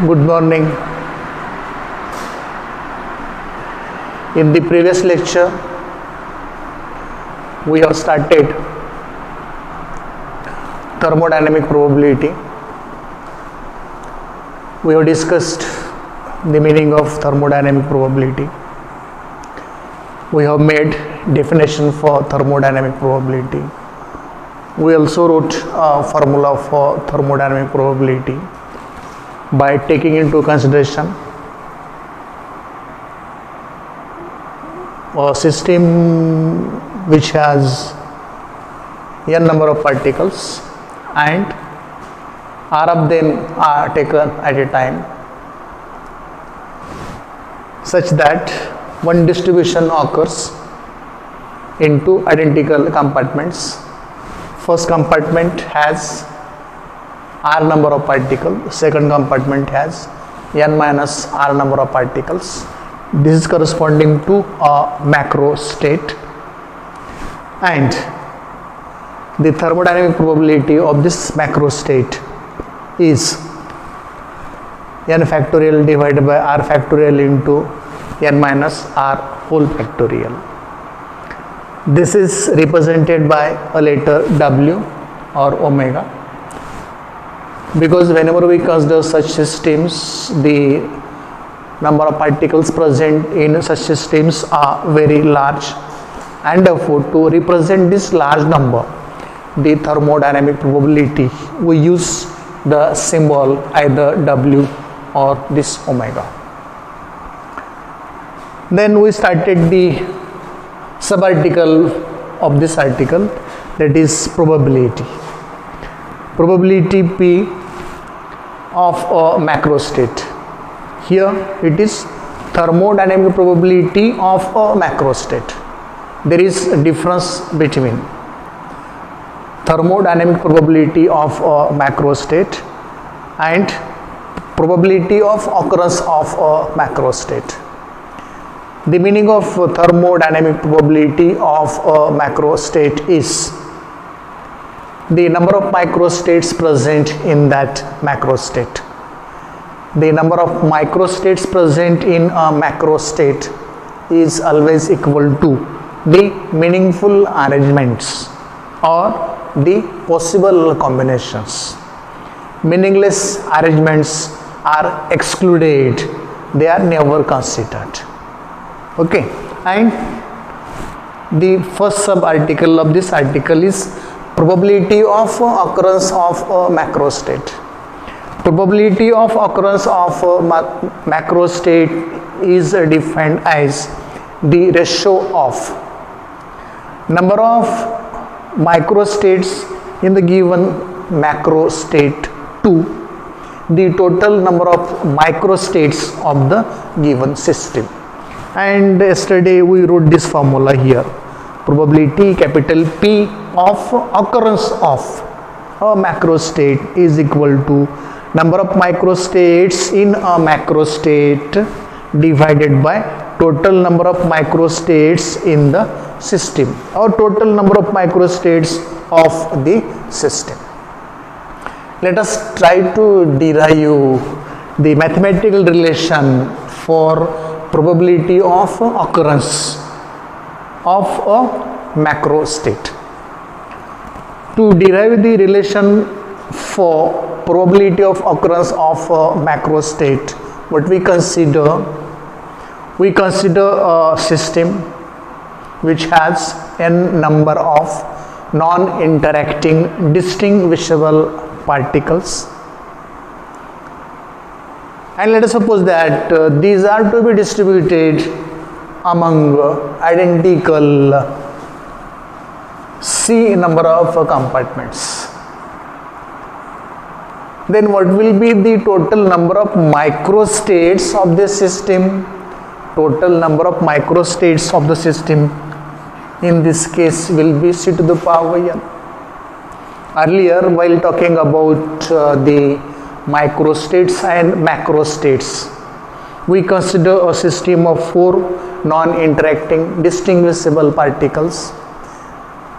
Good morning. In the previous lecture, we have started thermodynamic probability. We have discussed the meaning of thermodynamic probability. We have made definition for thermodynamic probability. We also wrote a formula for thermodynamic probability by taking into consideration a system which has n number of particles and r of them are taken at a time, such that one distribution occurs into identical compartments. First compartment has r number of particles, second compartment has n minus r number of particles. This is corresponding to a macro state, and the thermodynamic probability of this macro state is n factorial divided by r factorial into n minus r whole factorial. This is represented by a letter W or omega, because whenever we consider such systems, the number of particles present in such systems are very large, and therefore to represent this large number, the thermodynamic probability, we use the symbol either W or this omega. Then we started the subarticle of this article, that is probability. Probability P of a macro state. Here it is thermodynamic probability of a macro state. There is a difference between thermodynamic probability of a macro state and probability of occurrence of a macro state. The meaning of thermodynamic probability of a macro state is the number of microstates present in that macro state. The number of microstates present in a macro state is always equal to the meaningful arrangements or the possible combinations. Meaningless arrangements are excluded, they are never considered. Okay, and the first sub-article of this article is probability of occurrence of a macro state. Probability of occurrence of a macro state is defined as the ratio of number of microstates in the given macro state to the total number of microstates of the given system. And yesterday we wrote this formula here. Probability capital P of occurrence of a macro state is equal to number of microstates in a macro state divided by total number of microstates in the system, or total number of microstates of the system. Let us try to derive the mathematical relation for probability of occurrence of a macro state. To derive the relation for probability of occurrence of a macro state, what we consider a system which has n number of non-interacting distinguishable particles, and let us suppose that these are to be distributed among identical C number of compartments. Then what will be the total number of microstates of this system? Total number of microstates of the system in this case will be C to the power n. Earlier, while talking about the microstates and macrostates, we consider a system of 4 non-interacting distinguishable particles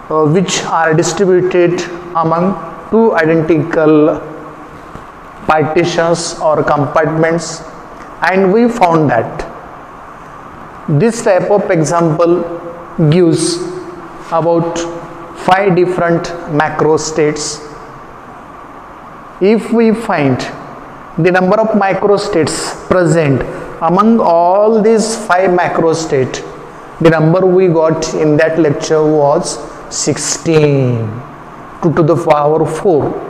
which are distributed among 2 identical partitions or compartments, and we found that this type of example gives about 5 different macro states. If we find the number of micro states present among all these 5 macro states, the number we got in that lecture was 16, 2 to the power 4.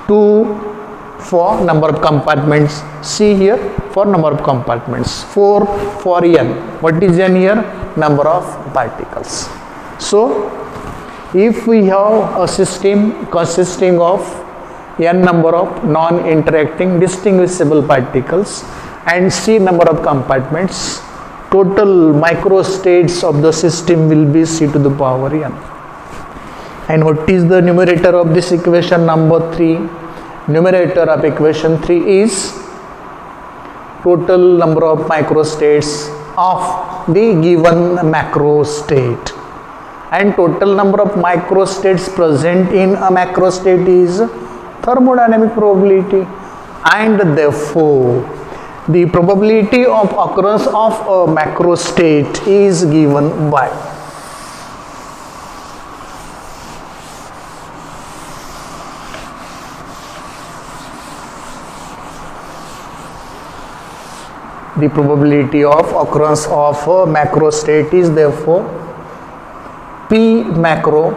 2 for number of compartments. See here, for number of compartments. 4 for n. What is n here? Number of particles. So, if we have a system consisting of n number of non-interacting distinguishable particles and c number of compartments, total microstates of the system will be c to the power n. And what is the numerator of this equation number 3? Numerator of equation 3 is total number of microstates of the given macro state, and total number of microstates present in a macro state is thermodynamic probability, and therefore the probability of occurrence of a macro state is given by the probability of occurrence of a macro state is therefore P macro.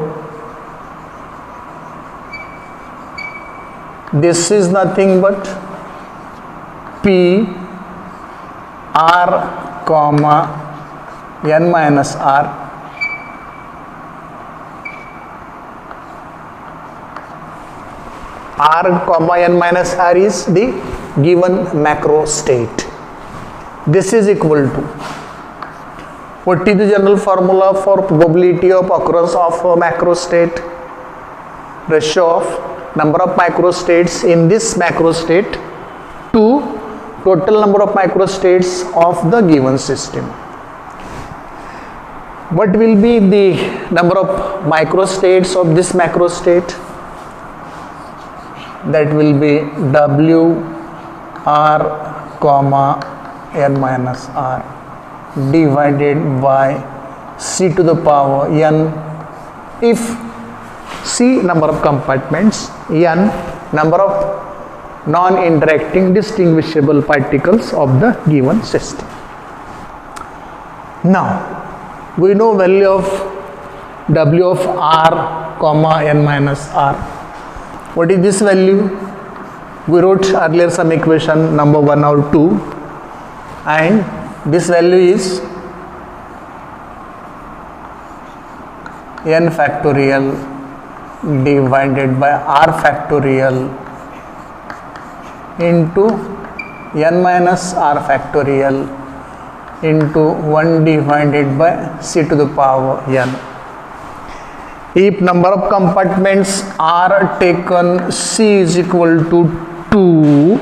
This is nothing but P R comma n minus R comma n minus R is the given macro state. This is equal to, what is the general formula for probability of occurrence of a macro state? Ratio of number of microstates in this macro state to total number of microstates of the given system. What will be the number of microstates of this macro state? That will be W R comma n minus R divided by c to the power n if c number of compartments, n number of non-interacting distinguishable particles of the given system. Now we know value of W of R comma n minus R. What is this value? We wrote earlier some equation number 1 or 2, and this value is n factorial divided by R factorial into n minus R factorial into 1 divided by c to the power n. If number of compartments are taken, c is equal to 2,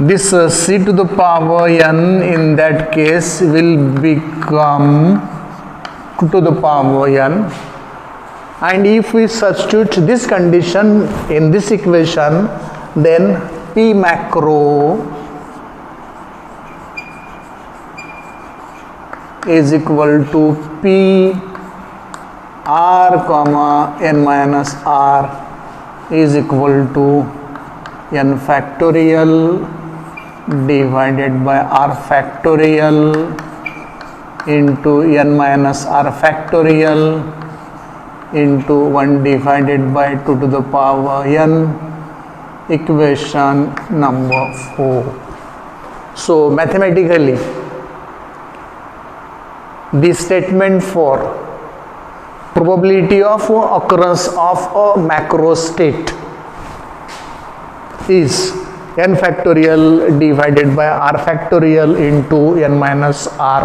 this c to the power n in that case will become 2 to the power n, and if we substitute this condition in this equation, then P macro is equal to P R comma n minus R is equal to n factorial divided by R factorial into n minus R factorial into 1 divided by 2 to the power n, equation number 4. So mathematically the statement for probability of occurrence of a macro state is n factorial divided by R factorial into n minus R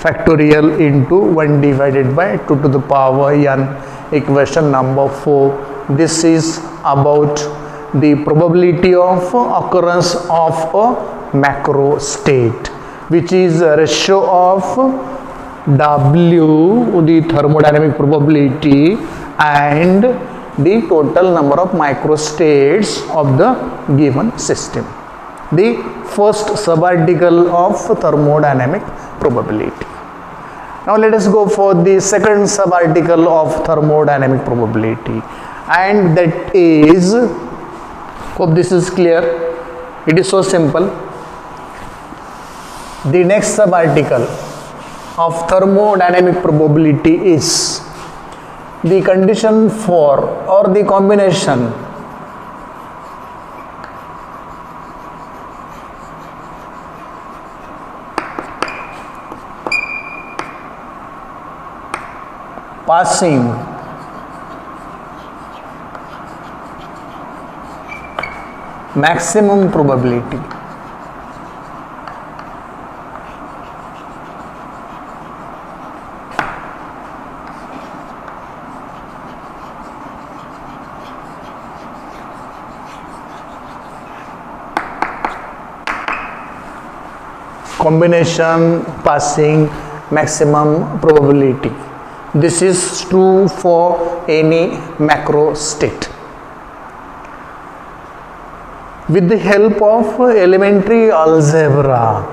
factorial into 1 divided by 2 to the power n, equation number 4. This is about the probability of occurrence of a macro state, which is a ratio of W, the thermodynamic probability, and the total number of microstates of the given system. The first subarticle of thermodynamic probability. Now let us go for the second subarticle of thermodynamic probability, and that is, hope this is clear, it is so simple. The next subarticle of thermodynamic probability is the condition for or the combination passing maximum probability. Combination passing maximum probability. This is true for any macro state. With the help of elementary algebra,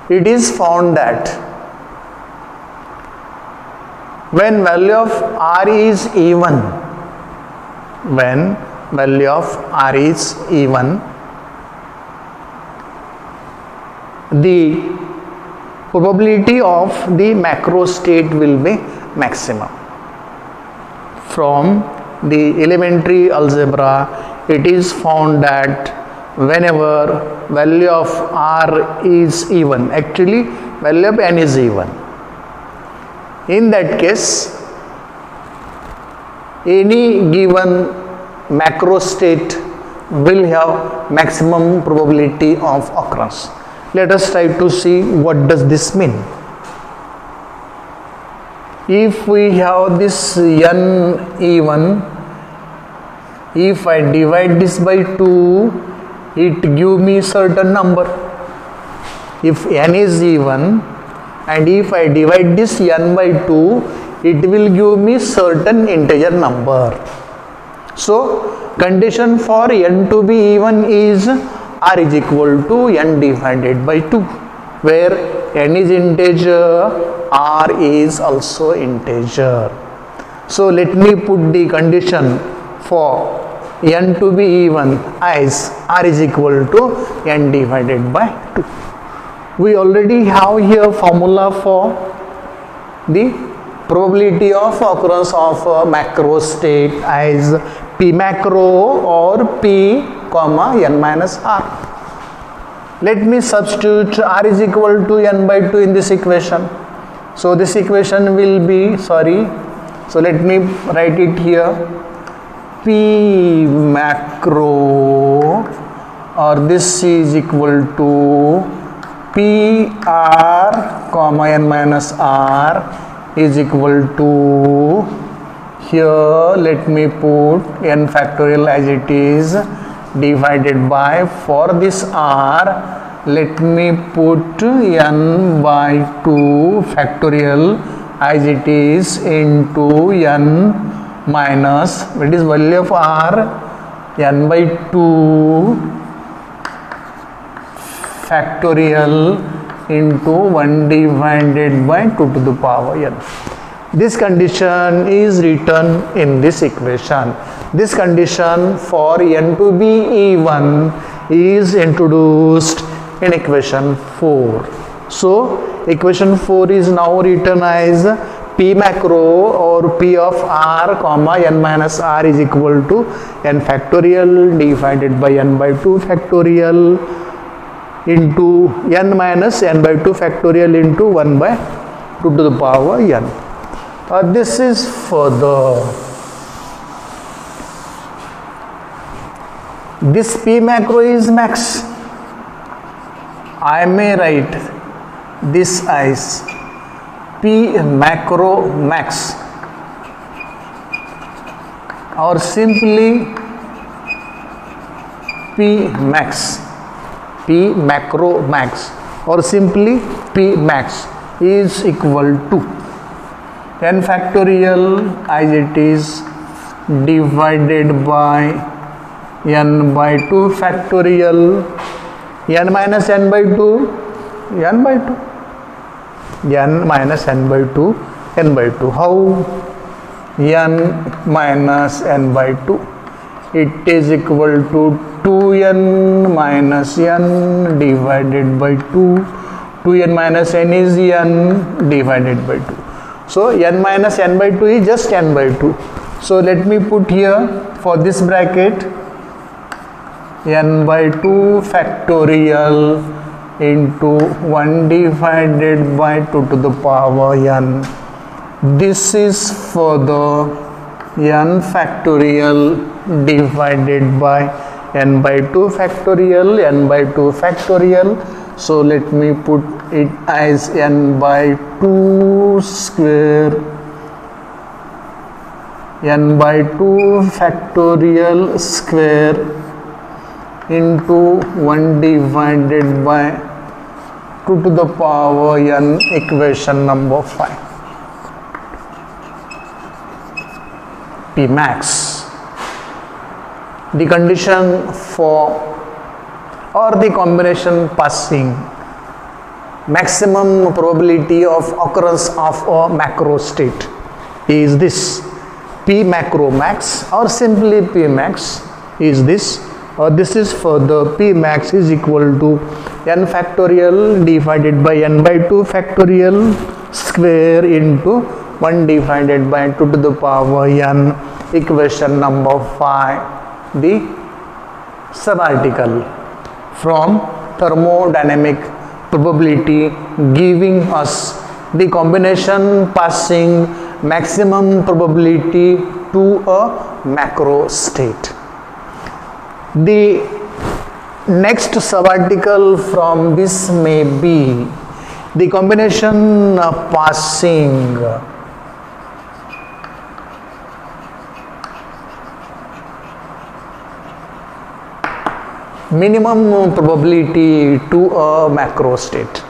it is found that when value of R is even, the probability of the macro state will be maximum. From the elementary algebra, it is found that whenever value of R is even, actually value of N is even, in that case any given macro state will have maximum probability of occurrence. Let us try to see what does this mean. If we have this N even, if I divide this by 2, it give me certain number. If N is even and if I divide this N by 2, it will give me certain integer number. So condition for N to be even is R is equal to N divided by 2, where N is integer, R is also integer. So let me put the condition for N to be even as R is equal to N divided by 2. We already have here formula for the probability of occurrence of a macro state as P macro or P comma N minus R. Let me substitute R is equal to N by 2 in this equation. So this equation will be, so let me write it here, P macro, or this is equal to P R comma N minus R is equal to, here let me put N factorial as it is divided by, for this R let me put N by 2 factorial as it is into N minus, it is value of R, N by 2 factorial into 1 divided by 2 to the power N. This condition is written in this equation. This condition for N to be even is introduced in equation 4. So equation 4 is now written as P macro or P of R comma N minus R is equal to N factorial divided by N by 2 factorial into N minus N by 2 factorial into 1 by 2 to the power N. This is further. This P macro is max. I may write this as P macro max, or simply P max, P macro max, or simply P max is equal to N factorial as it is divided by n by 2 factorial, n minus n by 2, n by 2, n minus n by 2, n by 2. How? N minus n by 2, it is equal to 2n minus n divided by 2. 2n minus n is n divided by 2. So n minus n by 2 is just n by 2. So let me put here for this bracket n by 2 factorial into 1 divided by 2 to the power n. This is for the n factorial divided by n by 2 factorial, n by 2 factorial. So let me put it as n by 2 square, n by 2 factorial square into 1 divided by 2 to the power n, equation number 5. P max. The condition for or the combination passing maximum probability of occurrence of a macro state is this. P macro max or simply P max is this, or this is for the P max is equal to n factorial divided by n by 2 factorial square into 1 divided by 2 to the power n, equation number 5. The subarticle from thermodynamic probability giving us the combination passing maximum probability to a macro state. The next subarticle from this may be the combination passing minimum probability to a macro state.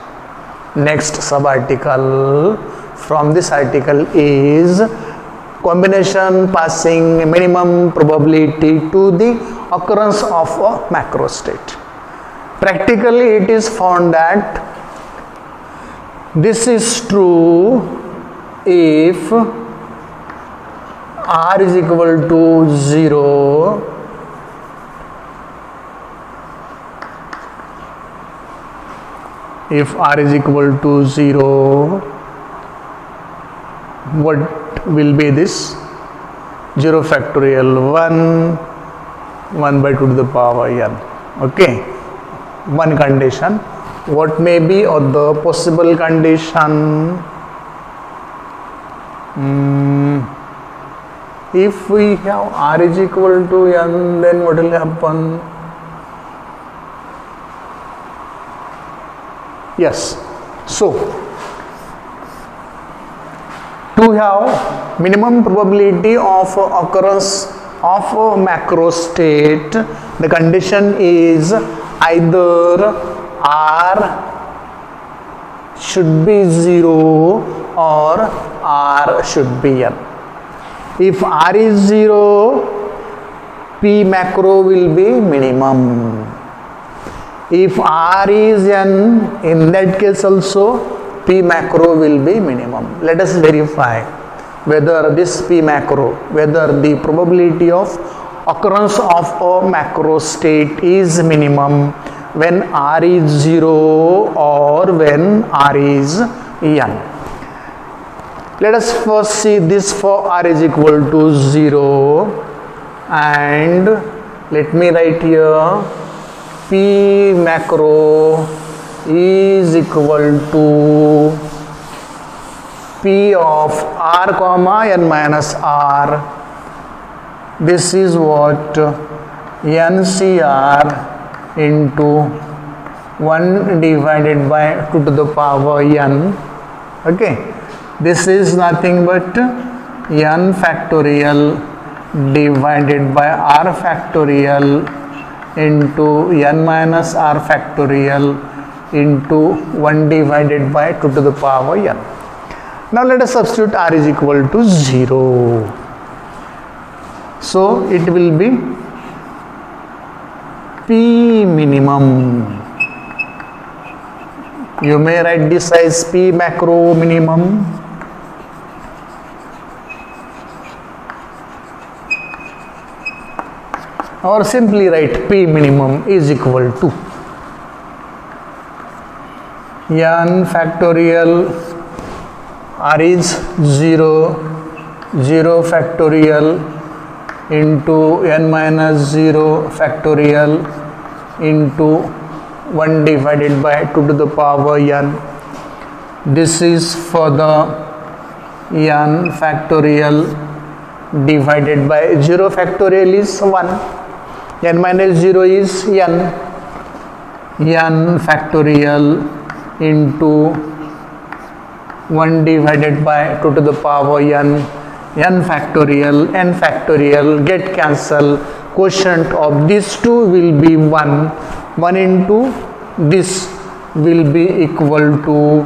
Next subarticle from this article is combination passing minimum probability to the occurrence of a macro state. Practically it is found that this is true if r is equal to 0, if r is equal to 0, what will be this? 0 factorial 1, 1 by 2 to the power n. Okay, one condition. What may be other possible condition? If we have r is equal to n, then what will happen? Yes, so to have minimum probability of occurrence of a macro state, the condition is either r should be 0 or r should be n. If r is 0, P macro will be minimum. If r is n, in that case also P macro will be minimum. Let us verify whether this P macro, whether the probability of occurrence of a macro state is minimum when r is 0 or when r is n. Let us first see this for r is equal to 0, and let me write here P macro is equal to P of r comma n minus r. This is what NCR into 1 divided by 2 to the power n. Okay, this is nothing but n factorial divided by r factorial into n minus r factorial into 1 divided by 2 to the power n. Now let us substitute r is equal to 0. So it will be P minimum. You may write this as P macro minimum. Or simply write P minimum is equal to n factorial r is 0, 0 factorial into n minus 0 factorial into 1 divided by 2 to the power n. This is for the n factorial divided by 0 factorial is 1, n minus 0 is n factorial into 1 divided by 2 to the power n factorial get cancel. Quotient of these two will be 1 into this will be equal to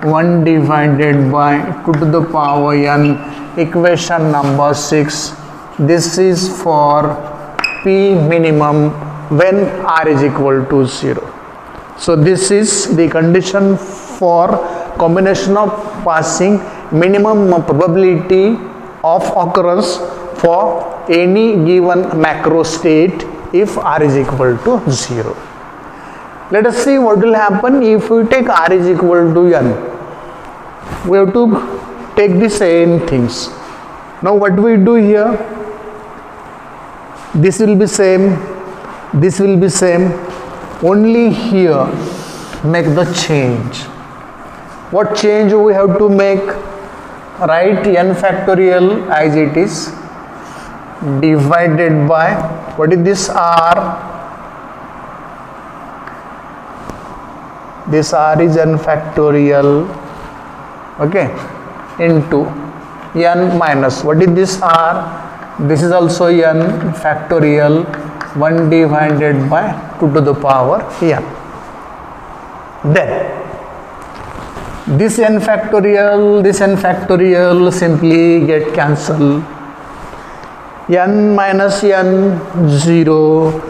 1 divided by 2 to the power n. Equation number 6. This is for P minimum when r is equal to 0. So this is the condition for combination of passing minimum probability of occurrence for any given macro state if r is equal to 0. Let us see what will happen if we take r is equal to n. We have to take the same things. Now what we do here, this will be same, this will be same, only here make the change. What change we have to make? Write n factorial as it is divided by, what is this r? This r is n factorial, okay, into n minus, what is this r? This is also n factorial 1 divided by 2 to the power n. Then this n factorial simply get cancelled. N minus n 0,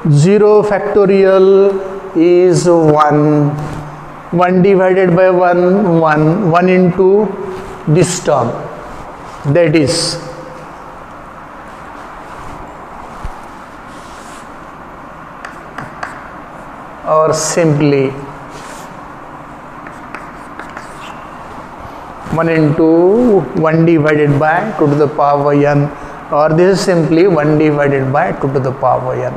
0 factorial is 1 divided by 1 into this term, that is or simply 1 into 1 divided by 2 to the power n, or this is simply 1 divided by 2 to the power n.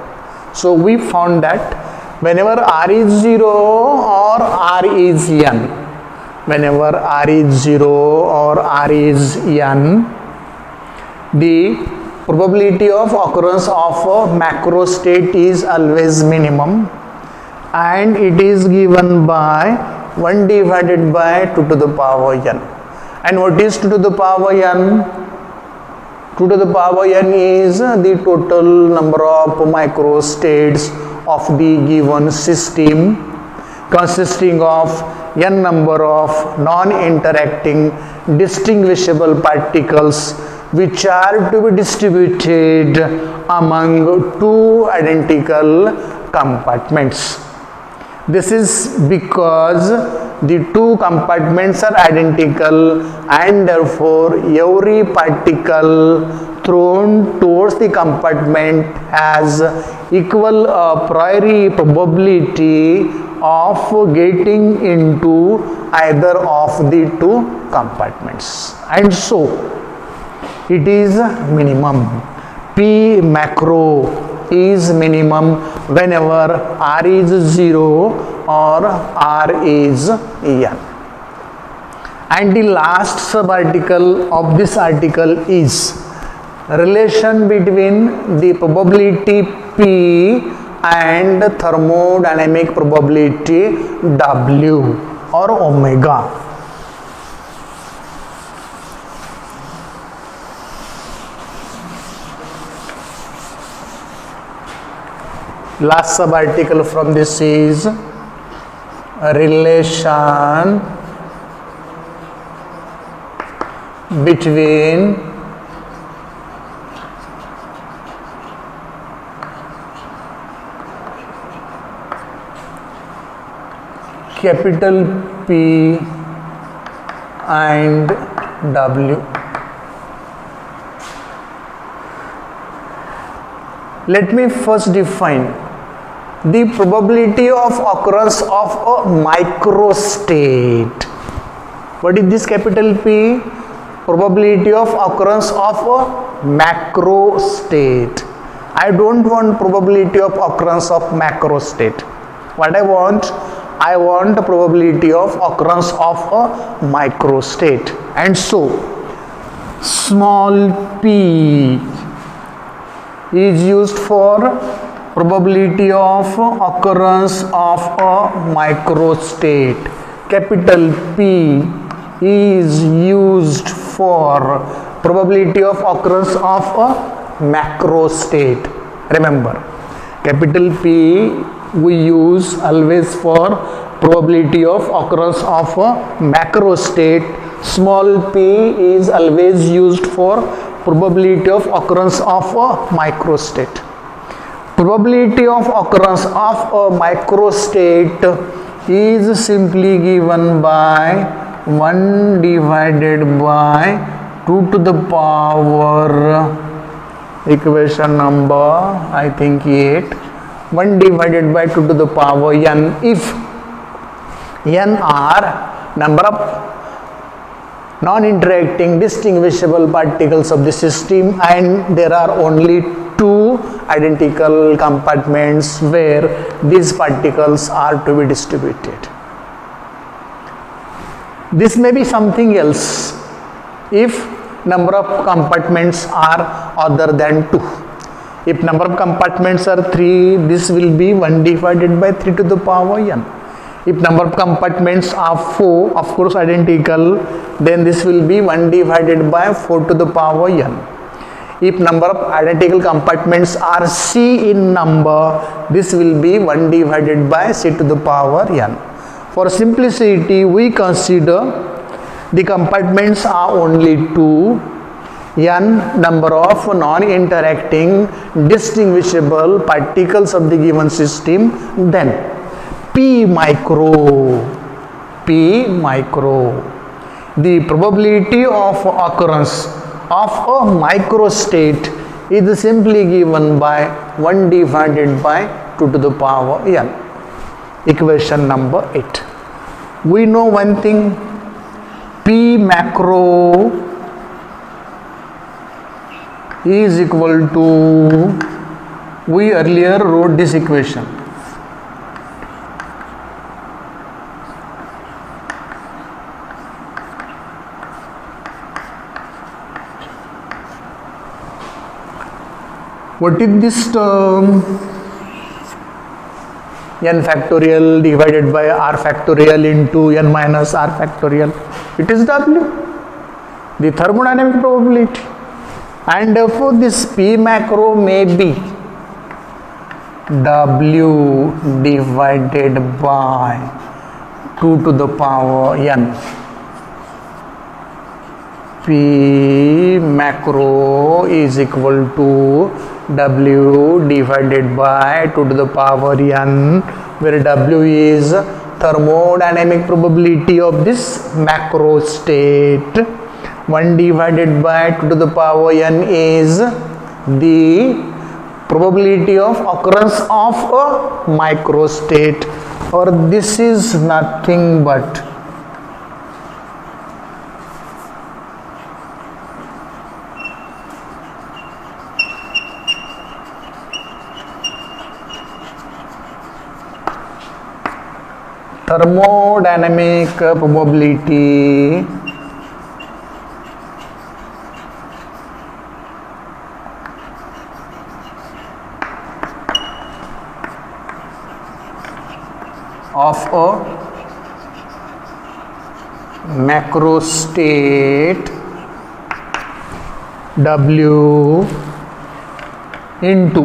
So we found that whenever r is 0 or r is n, whenever r is 0 or r is n, the probability of occurrence of a macro state is always minimum, and it is given by 1 divided by 2 to the power n. And what is 2 to the power n? 2 to the power n is the total number of micro states of the given system, consisting of n number of non-interacting distinguishable particles which are to be distributed among two identical compartments. This is because the two compartments are identical, and therefore every particle thrown towards the compartment has equal priori probability of getting into either of the two compartments, and so it is minimum. P macro is minimum whenever r is 0 or r is n. And the last subarticle of this article is relation between the probability P and thermodynamic probability W or omega. Last subarticle from this is relation between capital P and W. Let me first define the probability of occurrence of a microstate. What is this capital P? Probability of occurrence of a macrostate. I don't want probability of occurrence of macrostate. What I want probability of occurrence of a microstate. And so small p is used for probability of occurrence of a microstate. Capital P is used for probability of occurrence of a macrostate. Remember, capital P we use always for probability of occurrence of a macrostate. Small p is always used for probability of occurrence of a microstate. Probability of occurrence of a microstate is simply given by 1 divided by 2 to the power, equation number I think 8, 1 divided by 2 to the power n, if n are number of non-interacting distinguishable particles of the system and there are only two identical compartments where these particles are to be distributed. This may be something else if number of compartments are other than 2. If number of compartments are 3, this will be 1 divided by 3 to the power n. If number of compartments are 4, of course identical, then this will be 1 divided by 4 to the power n. If number of identical compartments are c in number, this will be 1 divided by c to the power n. For simplicity, we consider the compartments are only 2, n number of non-interacting distinguishable particles of the given system, then P micro. The probability of occurrence of a microstate is simply given by 1 divided by 2 to the power n. Equation number 8. We know one thing, P macro is equal to, we earlier wrote this equation, what is this term? N factorial divided by R factorial into N minus R factorial. It is W, the thermodynamic probability. And therefore this P macro may be W divided by 2 to the power N. P macro is equal to W divided by 2 to the power n, where W is thermodynamic probability of this macro state. 1 divided by 2 to the power n is the probability of occurrence of a microstate, or this is nothing but thermodynamic probability of a macrostate W into,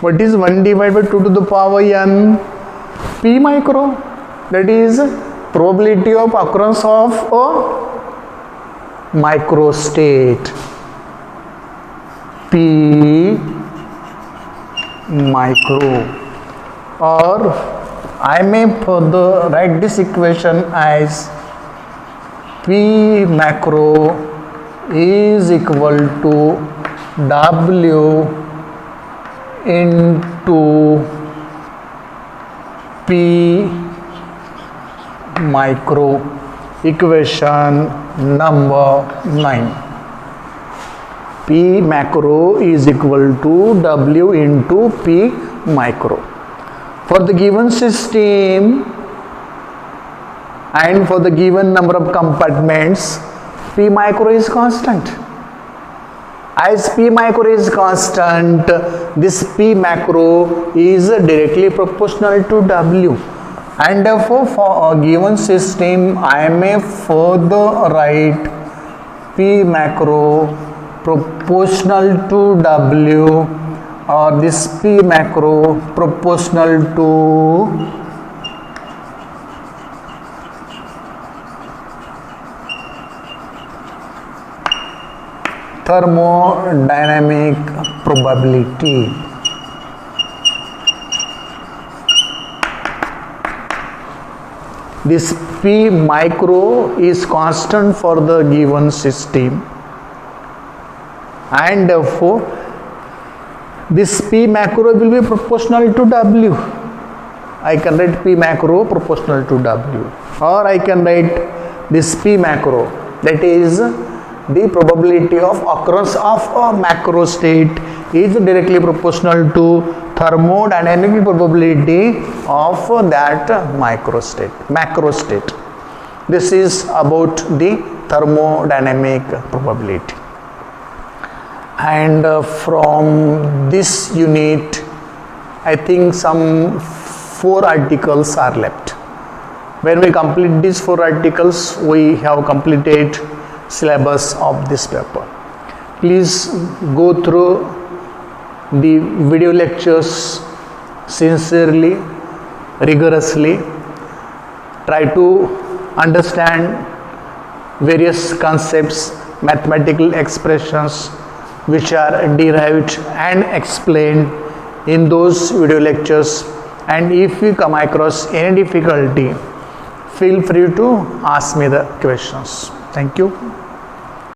what is 1 divided by 2 to the power n? P micro, that is probability of occurrence of a microstate. P micro, or I may further write this equation as P macro is equal to W into P micro, equation number 9. P macro is equal to W into P micro. For the given system and for the given number of compartments, P micro is constant. As P micro is constant, this P macro is directly proportional to W, and therefore for a given system I may further write P macro proportional to W, or this P macro proportional to thermodynamic probability. This P micro is constant for the given system, and therefore this P macro will be proportional to W. I can write P macro proportional to W, or I can write this P macro, that is the probability of occurrence of a macro state is directly proportional to thermodynamic probability of that macro state. This is about the thermodynamic probability. And from this unit, I think some 4 articles are left. When we complete these 4 articles, we have completed syllabus of this paper. Please go through the video lectures sincerely, rigorously. Try to understand various concepts, mathematical expressions which are derived and explained in those video lectures, and if you come across any difficulty, feel free to ask me the questions. Thank you.